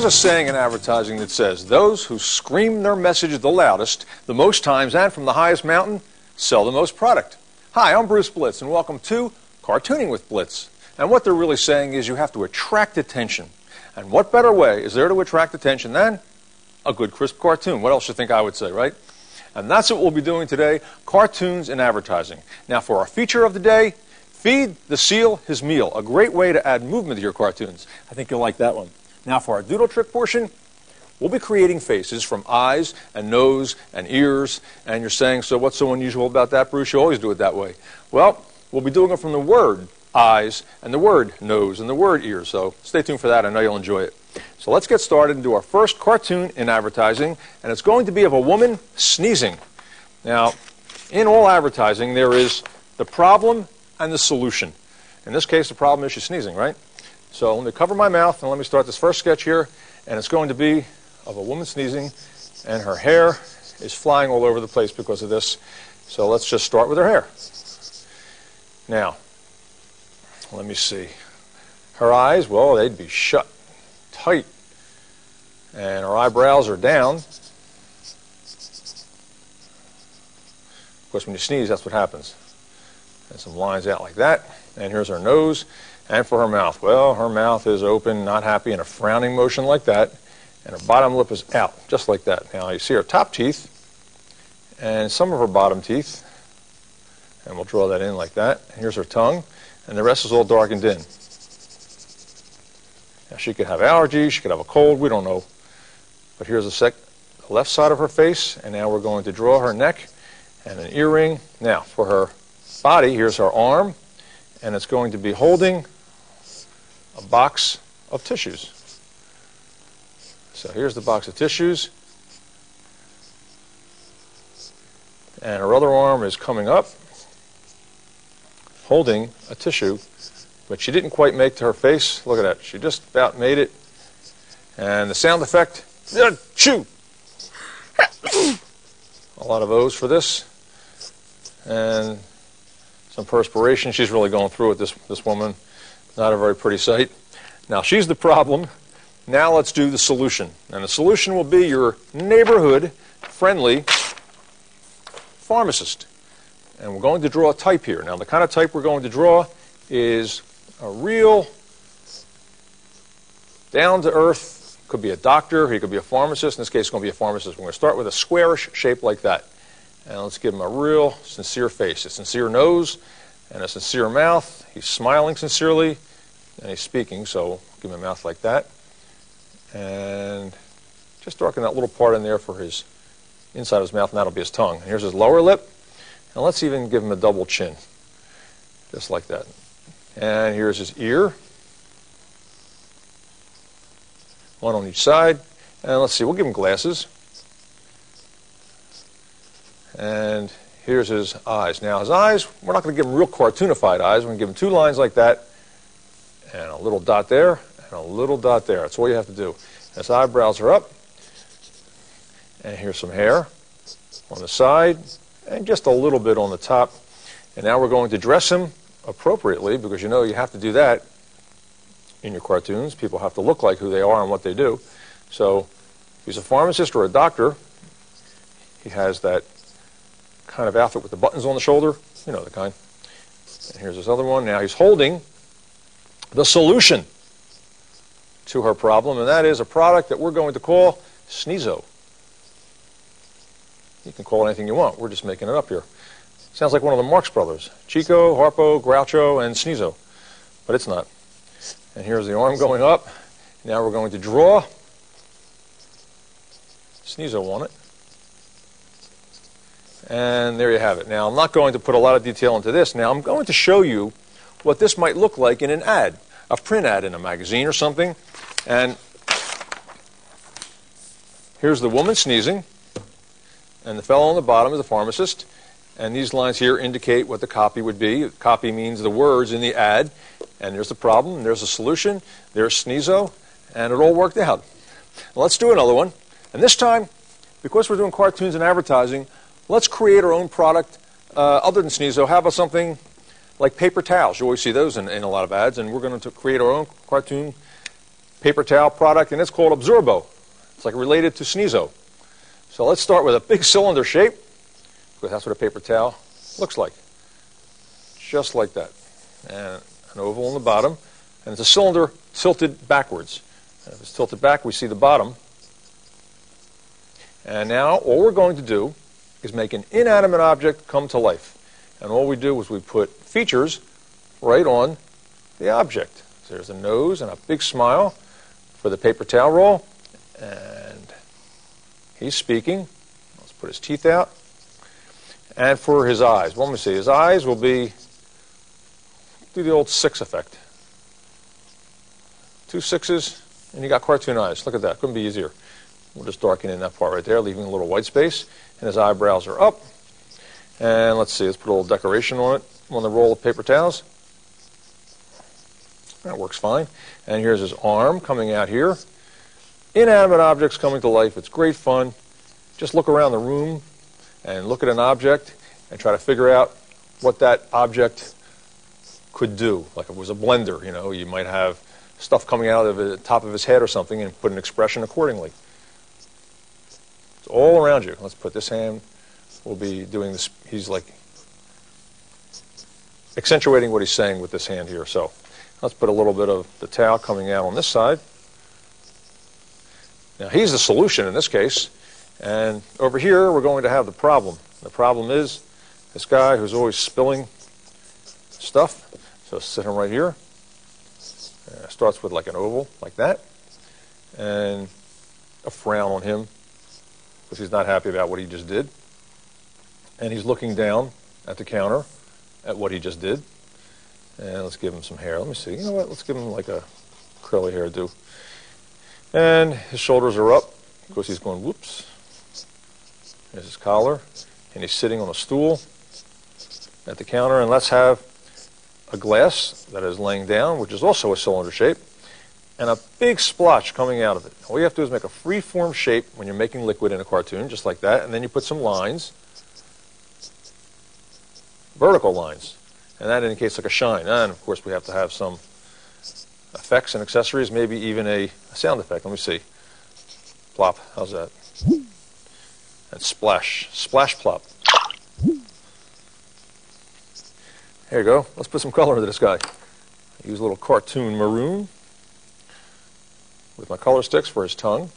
a saying in advertising that says, those who scream their message the loudest, the most times, and from the highest mountain, sell the most product. Hi, I'm Bruce Blitz, and welcome to Cartooning with Blitz. And what they're really saying is you have to attract attention. And what better way is there to attract attention than a good, crisp cartoon? What else do you think I would say, right? And that's what we'll be doing today, cartoons in advertising. Now, for our feature of the day, Feed the Seal His Meal, a great way to add movement to your cartoons. I think you'll like that one. Now, for our doodle trick portion, we'll be creating faces from eyes and nose and ears. And you're saying, so what's so unusual about that, Bruce? You always do it that way. Well, we'll be doing it from the word eyes and the word nose and the word ears. So stay tuned for that. I know you'll enjoy it. So let's get started and do our first cartoon in advertising. And it's going to be of a woman sneezing. Now, in all advertising, there is the problem and the solution. In this case, the problem is she's sneezing, right? So let me cover my mouth and let me start this first sketch here. And it's going to be of a woman sneezing, and her hair is flying all over the place because of this. So let's just start with her hair. Now, let me see. Her eyes, well, they'd be shut tight. And her eyebrows are down. Of course, when you sneeze, that's what happens. And some lines out like that. And here's her nose. And for her mouth, well, her mouth is open, not happy, in a frowning motion like that. And her bottom lip is out, just like that. Now, you see her top teeth and some of her bottom teeth. And we'll draw that in like that. And here's her tongue. And the rest is all darkened in. Now, she could have allergies, she could have a cold, we don't know. But here's the left side of her face, and now we're going to draw her neck and an earring. Now, for her body, here's her arm, and it's going to be holding a box of tissues. So here's the box of tissues. And her other arm is coming up, holding a tissue, but she didn't quite make to her face. Look at that. She just about made it. And the sound effect, chew. A lot of O's for this. And some perspiration. She's really going through it, this woman. Not a very pretty sight. Now, she's the problem. Now let's do the solution. And the solution will be your neighborhood-friendly pharmacist. And we're going to draw a type here. Now, the kind of type we're going to draw is a real down-to-earth, could be a doctor, he could be a pharmacist. In this case, it's going to be a pharmacist. We're going to start with a squarish shape like that. And let's give him a real sincere face, a sincere nose and a sincere mouth. He's smiling sincerely, and he's speaking, so give him a mouth like that. And just darken that little part in there for his inside of his mouth, and that'll be his tongue. And here's his lower lip. And let's even give him a double chin, just like that. And here's his ear, one on each side. And let's see, we'll give him glasses. And here's his eyes. Now, his eyes, we're not going to give him real cartoonified eyes. We're going to give him two lines like that, and a little dot there, and a little dot there. That's all you have to do. His eyebrows are up. And here's some hair on the side, and just a little bit on the top. And now we're going to dress him appropriately, because you know you have to do that in your cartoons. People have to look like who they are and what they do. So if he's a pharmacist or a doctor, he has that kind of outfit with the buttons on the shoulder, you know the kind. And here's this other one. Now he's holding the solution to her problem, and that is a product that we're going to call Sneezo. You can call it anything you want. We're just making it up here. Sounds like one of the Marx Brothers. Chico, Harpo, Groucho, and Sneezo. But it's not. And here's the arm going up. Now we're going to draw Sneezo on it. And there you have it. Now, I'm not going to put a lot of detail into this. Now, I'm going to show you what this might look like in an ad, a print ad in a magazine or something. And here's the woman sneezing, and the fellow on the bottom is the pharmacist. And these lines here indicate what the copy would be. Copy means the words in the ad. And there's the problem, there's the solution, there's Sneezo, and it all worked out. Well, let's do another one. And this time, because we're doing cartoons and advertising, let's create our own product other than Sneezo. How about something like paper towels? You always see those in a lot of ads. And we're going to create our own cartoon paper towel product, and it's called Absorbo. It's like related to Sneezo. So let's start with a big cylinder shape, because that's what a paper towel looks like. Just like that. And an oval on the bottom, and it's a cylinder tilted backwards. And if it's tilted back, we see the bottom. And now all we're going to do is make an inanimate object come to life. And all we do is we put features right on the object. So there's a nose and a big smile for the paper towel roll. And he's speaking. Let's put his teeth out. And for his eyes, well, let me see. His eyes will be, do the old 6 effect. 2 6s, and you got cartoon eyes. Look at that. Couldn't be easier. We'll just darken in that part right there, leaving a little white space. And his eyebrows are up. And let's see. Let's put a little decoration on it, on the roll of paper towels. That works fine. And here's his arm coming out here. Inanimate objects coming to life. It's great fun. Just look around the room and look at an object and try to figure out what that object could do. Like if it was a blender, you know, you might have stuff coming out of the top of his head or something and put an expression accordingly. It's all around you. Let's put this hand. We'll be doing this. He's like accentuating what he's saying with this hand here. So let's put a little bit of the towel coming out on this side. Now he's the solution in this case. And over here we're going to have the problem. The problem is this guy who's always spilling stuff. So sit him right here. Starts with like an oval, like that. And a frown on him because he's not happy about what he just did. And he's looking down at the counter at what he just did. And let's give him some hair. Let me see. You know what? Let's give him like a curly hairdo. And his shoulders are up because he's going whoops. There's his collar. And he's sitting on a stool at the counter. And let's have a glass that is laying down, which is also a cylinder shape, and a big splotch coming out of it. All you have to do is make a free-form shape when you're making liquid in a cartoon, just like that, and then you put some lines, vertical lines, and that indicates like a shine. And of course we have to have some effects and accessories, maybe even a sound effect. Let me see. Plop. How's that? And splash. Splash plop. There you go. Let's put some color into this guy. I use a little cartoon maroon with my color sticks for his tongue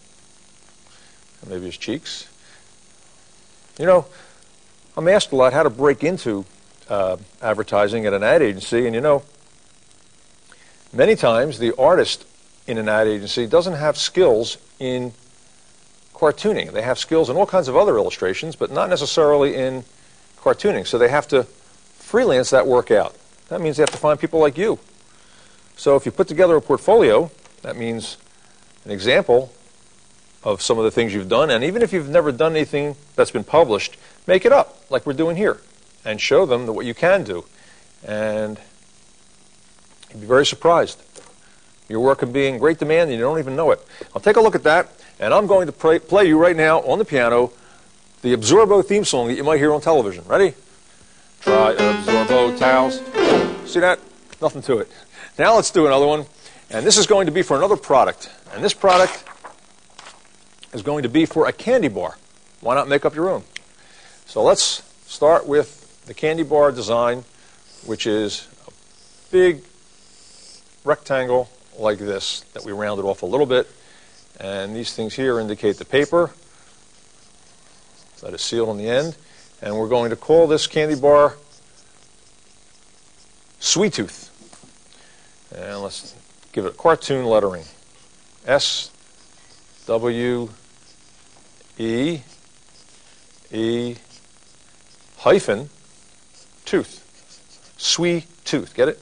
and maybe his cheeks. You know, I'm asked a lot how to break into advertising at an ad agency, and you know, many times the artist in an ad agency doesn't have skills in cartooning. They have skills in all kinds of other illustrations, but not necessarily in cartooning. So they have to freelance that work out. That means they have to find people like you. So if you put together a portfolio, that means an example of some of the things you've done, and even if you've never done anything that's been published, make it up like we're doing here and show them what you can do. And you'd be very surprised. Your work can be in great demand and you don't even know it. I'll take a look at that, and I'm going to play you right now on the piano the Absorbo theme song that you might hear on television. Ready? Try Absorbo towels. See that? Nothing to it. Now let's do another one. And this is going to be for another product. And this product is going to be for a candy bar. Why not make up your own? So let's start with the candy bar design, which is a big rectangle like this that we rounded off a little bit. And these things here indicate the paper that is sealed on the end. And we're going to call this candy bar Sweet Tooth. And let's give it cartoon lettering. S-W-E-E hyphen tooth. Sweet Tooth. Get it?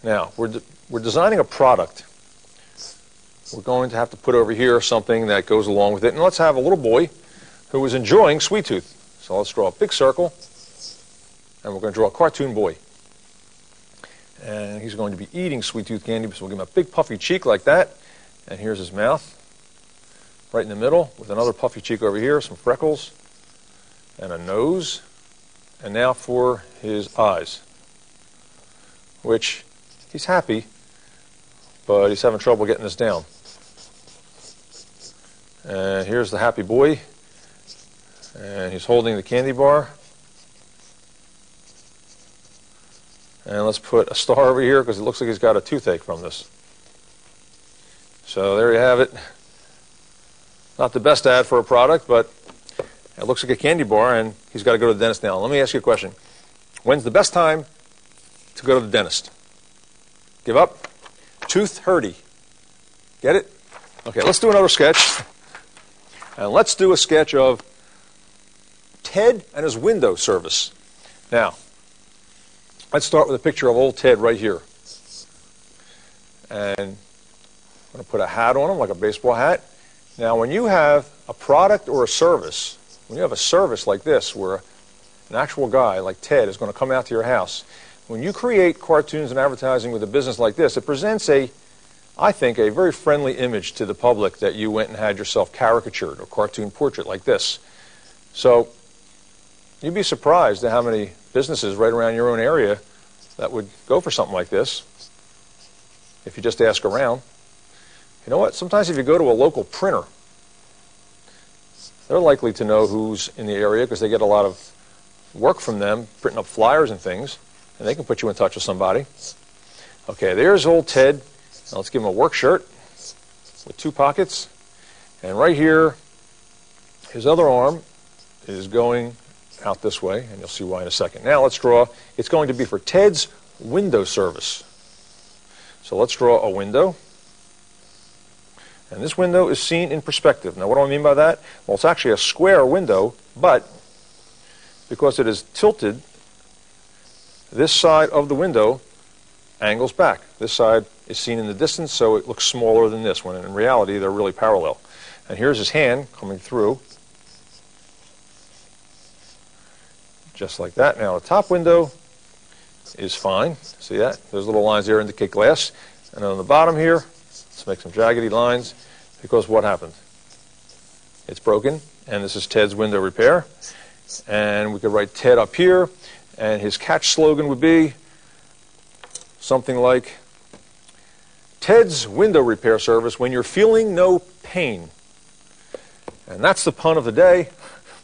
Now, we're designing a product. We're going to have to put over here something that goes along with it. And let's have a little boy who is enjoying Sweet Tooth. So let's draw a big circle. And we're going to draw a cartoon boy. And he's going to be eating Sweet Tooth candy. So we'll give him a big puffy cheek like that. And here's his mouth. Right in the middle with another puffy cheek over here. Some freckles. And a nose. And now for his eyes. Which He's happy, but he's having trouble getting this down. And here's the happy boy, and he's holding the candy bar. And let's put a star over here because it looks like he's got a toothache from this. So there you have it. Not the best ad for a product, but it looks like a candy bar, and he's got to go to the dentist now. Let me ask you a question. When's the best time to go to the dentist? Give up? Tooth hurty. Get it? Okay, let's do another sketch. And let's do a sketch of Ted and his window service. Now, let's start with a picture of old Ted right here. And I'm going to put a hat on him, like a baseball hat. Now, when you have a product or a service, when you have a service like this, where an actual guy like Ted is going to come out to your house, when you create cartoons and advertising with a business like this, it presents I think, a very friendly image to the public that you went and had yourself caricatured or cartoon portrait like this. So you'd be surprised at how many businesses right around your own area that would go for something like this if you just ask around. You know what? Sometimes if you go to a local printer, they're likely to know who's in the area because they get a lot of work from them printing up flyers and things, and they can put you in touch with somebody. Okay, there's old Ted. Now let's give him a work shirt with 2 pockets. And right here, his other arm is going out this way, and you'll see why in a second. Now let's draw. It's going to be for Ted's window service. So let's draw a window. And this window is seen in perspective. Now what do I mean by that? Well, it's actually a square window, but because it is tilted, this side of the window angles back. This side is seen in the distance, so it looks smaller than this, when in reality they're really parallel. And here's his hand coming through, just like that. Now the top window is fine. See that? Those little lines there indicate glass. And on the bottom here, let's make some jaggedy lines, because what happened? It's broken, and this is Ted's window repair. And we could write Ted up here, and his catch slogan would be something like, Ted's window repair service when you're feeling no pain. And that's the pun of the day,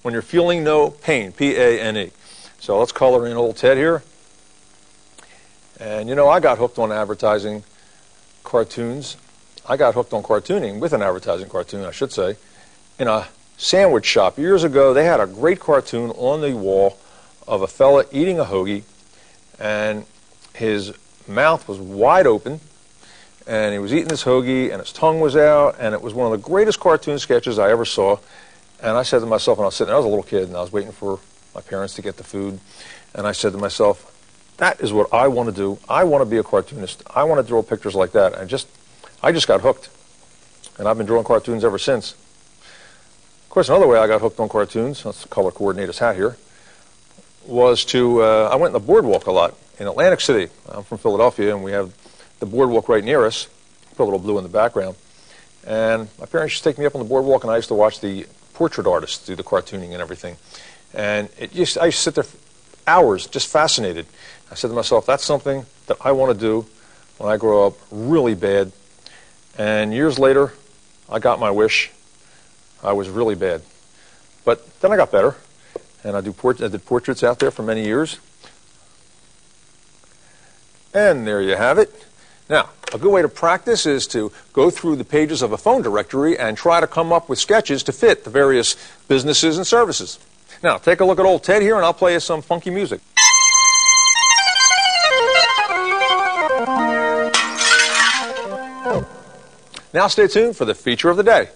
when you're feeling no pain, P-A-N-E. So let's color in old Ted here. And you know, I got hooked on advertising cartoons. I got hooked on cartooning with an advertising cartoon, I should say, in a sandwich shop. Years ago, they had a great cartoon on the wall of a fella eating a hoagie, and his mouth was wide open, and he was eating this hoagie, and his tongue was out, and it was one of the greatest cartoon sketches I ever saw. And I said to myself, when I was sitting there, I was a little kid, and I was waiting for my parents to get the food, and I said to myself, that is what I want to do. I want to be a cartoonist. I want to draw pictures like that. And I just got hooked, and I've been drawing cartoons ever since. Of course, another way I got hooked on cartoons, let's color coordinate his hat here, was I went in the boardwalk a lot in Atlantic City. I'm from Philadelphia, and we have the boardwalk right near us. Put a little blue in the background. And my parents used to take me up on the boardwalk, and I used to watch the portrait artists do the cartooning and everything. And I used to sit there for hours, just fascinated. I said to myself, that's something that I want to do when I grow up really bad. And years later, I got my wish. I was really bad. But then I got better, and I did portraits out there for many years. And there you have it. Now, a good way to practice is to go through the pages of a phone directory and try to come up with sketches to fit the various businesses and services. Now, take a look at old Ted here, and I'll play you some funky music. Now stay tuned for the feature of the day.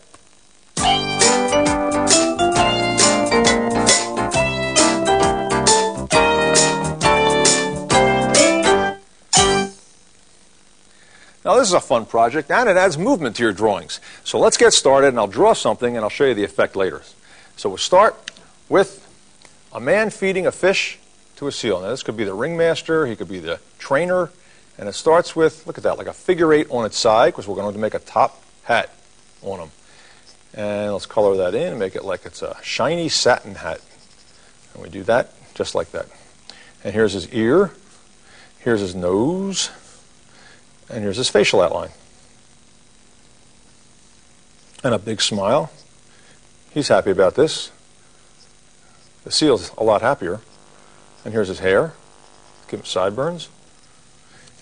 Now this is a fun project, and it adds movement to your drawings. So let's get started, and I'll draw something, and I'll show you the effect later. So we'll start with a man feeding a fish to a seal. Now this could be the ringmaster, he could be the trainer, and it starts with, look at that, like a figure 8 on its side, because we're going to make a top hat on him. And let's color that in and make it like it's a shiny satin hat. And we do that just like that. And here's his ear, here's his nose, And here's his facial outline. And a big smile. He's happy about this. The seal's a lot happier. And here's his hair. Give him sideburns.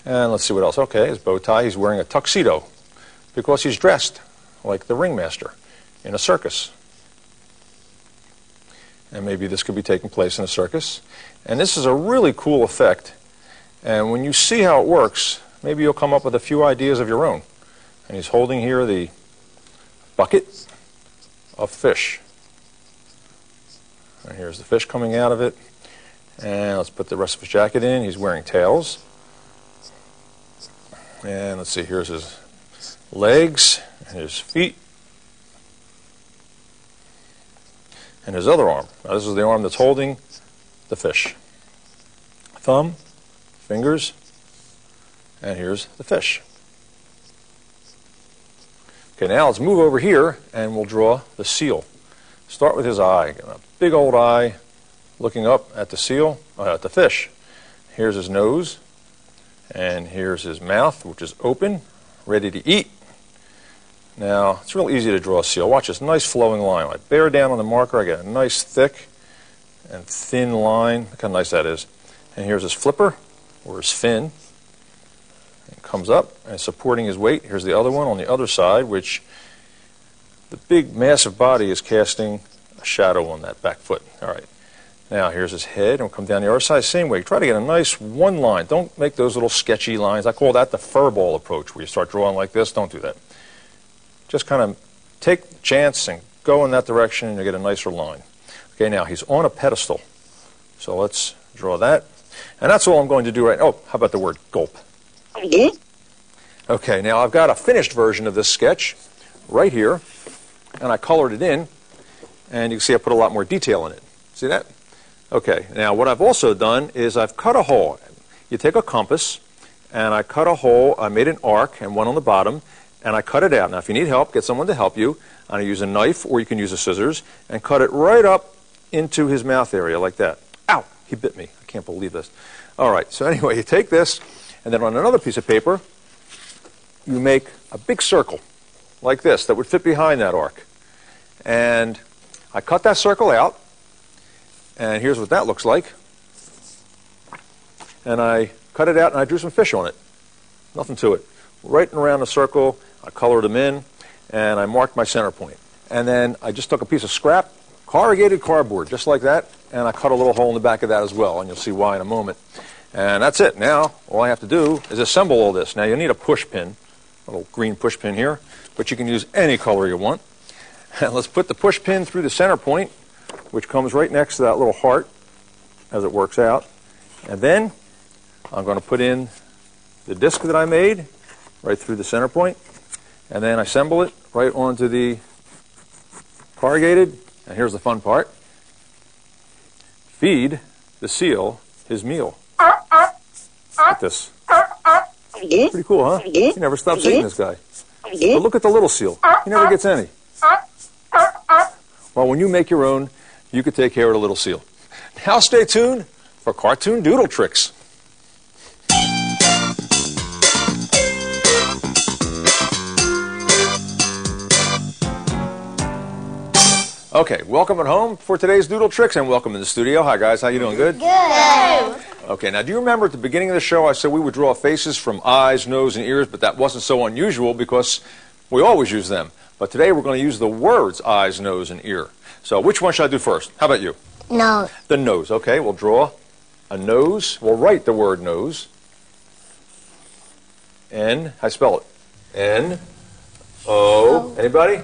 And let's see what else. Okay, his bow tie. He's wearing a tuxedo because he's dressed like the ringmaster in a circus. And maybe this could be taking place in a circus. And this is a really cool effect. And when you see how it works, maybe you'll come up with a few ideas of your own. And he's holding here the bucket of fish. And here's the fish coming out of it. And let's put the rest of his jacket in. He's wearing tails. And let's see, here's his legs and his feet. And his other arm. Now this is the arm that's holding the fish. Thumb, fingers, and here's the fish. Okay, now let's move over here and we'll draw the seal. Start with his eye. A big old eye looking up at the seal, at the fish. Here's his nose, and here's his mouth, which is open, ready to eat. Now, it's real easy to draw a seal. Watch this nice flowing line. I bear down on the marker, I get a nice thick and thin line. Look how nice that is. And here's his flipper, or his fin. It comes up and supporting his weight. Here's the other one on the other side, which the big massive body is casting a shadow on that back foot. All right. Now here's his head, and we'll come down the other side, same way. Try to get a nice one line. Don't make those little sketchy lines. I call that the furball approach, where you start drawing like this. Don't do that. Just kind of take the chance and go in that direction, and you get a nicer line. Okay, now he's on a pedestal. So let's draw that. And that's all I'm going to do right now. Oh, how about the word gulp? Okay, now I've got a finished version of this sketch right here, and I colored it in, and you can see I put a lot more detail in it. See that? Okay, now what I've also done is I've cut a hole. You take a compass, and I cut a hole. I made an arc and one on the bottom, and I cut it out. Now, if you need help, get someone to help you. I use a knife, or you can use a scissors, and cut it right up into his mouth area like that. Ow! He bit me. I can't believe this. All right, so anyway, you take this, and then on another piece of paper, you make a big circle like this that would fit behind that arc. And I cut that circle out, and here's what that looks like. And I cut it out, and I drew some fish on it. Nothing to it. Right around the circle, I colored them in, and I marked my center point. And then I just took a piece of scrap, corrugated cardboard, just like that, and I cut a little hole in the back of that as well, and you'll see why in a moment. And that's it. Now, all I have to do is assemble all this. Now, you'll need a push pin, a little green push pin here, but you can use any color you want. And let's put the push pin through the center point, which comes right next to that little heart as it works out. And then I'm going to put in the disc that I made right through the center point, and then assemble it right onto the corrugated. And here's the fun part. Feed the seal his meal. Look at this. Pretty cool, huh? He never stops eating, this guy. But look at the little seal. He never gets any. Well, when you make your own, you could take care of the little seal. Now stay tuned for cartoon doodle tricks. Okay, welcome at home for today's doodle tricks, and welcome in the studio. Hi guys, how you doing? Good? Good. Okay, now do you remember at the beginning of the show I said we would draw faces from eyes, nose, and ears, but that wasn't so unusual because we always use them. But today we're going to use the words eyes, nose, and ear. So which one should I do first? How about you? Nose. The nose. Okay, we'll draw a nose. We'll write the word nose. N, how do you spell it? N-O. Anybody?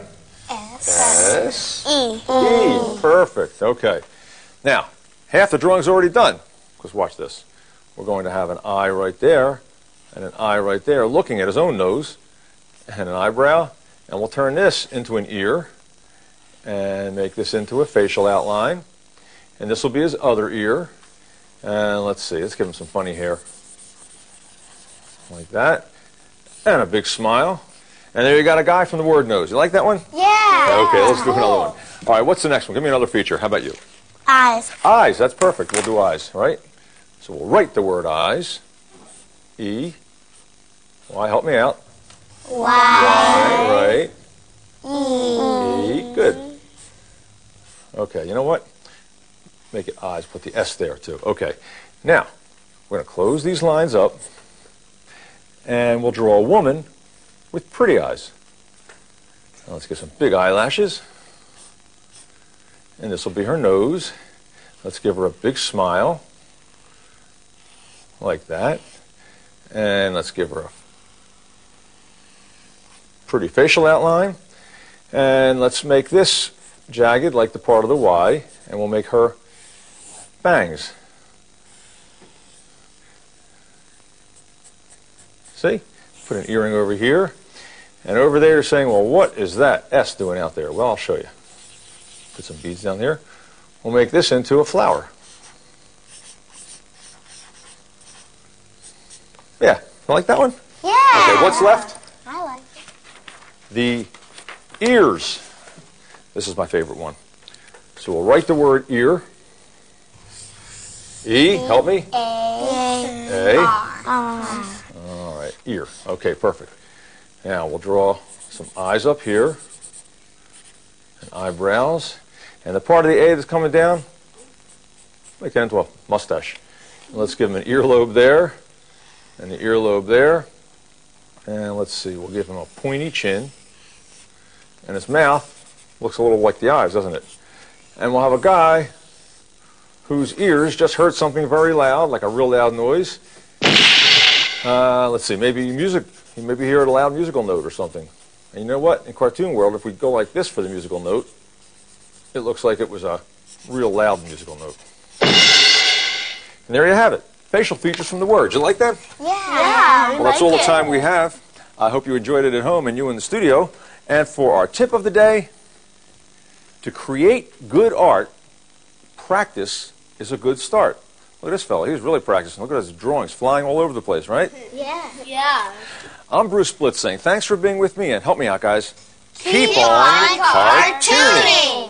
S-E. Perfect. Okay. Now, half the drawing's already done. Because watch this. We're going to have an eye right there and an eye right there looking at his own nose and an eyebrow. And we'll turn this into an ear and make this into a facial outline. And this will be his other ear. And let's see. Let's give him some funny hair. Like that. And a big smile. And there you got a guy from the word nose. You like that one? Yeah. Okay, let's do another one. All right, what's the next one? Give me another feature. How about you? Eyes. Eyes, that's perfect. We'll do eyes, right? So we'll write the word eyes. E. Y, help me out. Y. Right. E. E. Good. Okay, you know what? Make it eyes. Put the S there, too. Okay. Now, we're going to close these lines up, and we'll draw a woman with pretty eyes. Now let's get some big eyelashes. And this will be her nose. Let's give her a big smile. Like that. And let's give her a pretty facial outline. And let's make this jagged like the part of the Y. And we'll make her bangs. See? Put an earring over here. And over there you're saying, well, what is that S doing out there? Well, I'll show you. Put some beads down here. We'll make this into a flower. Yeah, you like that one? Yeah. Okay, what's left? I like it. The ears. This is my favorite one. So we'll write the word ear. E, help me. A. All right, ear. Okay, perfect. Now we'll draw some eyes up here. And eyebrows. And the part of the A that's coming down, make that into a mustache. And let's give him an earlobe there. And the earlobe there. And let's see, we'll give him a pointy chin. And his mouth looks a little like the eyes, doesn't it? And we'll have a guy whose ears just heard something very loud, like a real loud noise. Let's see, maybe music. You maybe hear a loud musical note or something. And you know what? In cartoon world, if we go like this for the musical note, it looks like it was a real loud musical note. And there you have it. Facial features from the words. You like that? Yeah. Well, that's all the time we have. I hope you enjoyed it at home and you in the studio. And for our tip of the day, to create good art, practice is a good start. Look at this fella. He was really practicing. Look at his drawings flying all over the place, right? Yeah. Yeah. I'm Bruce Blica saying thanks for being with me, and help me out, guys. Keep on cartooning.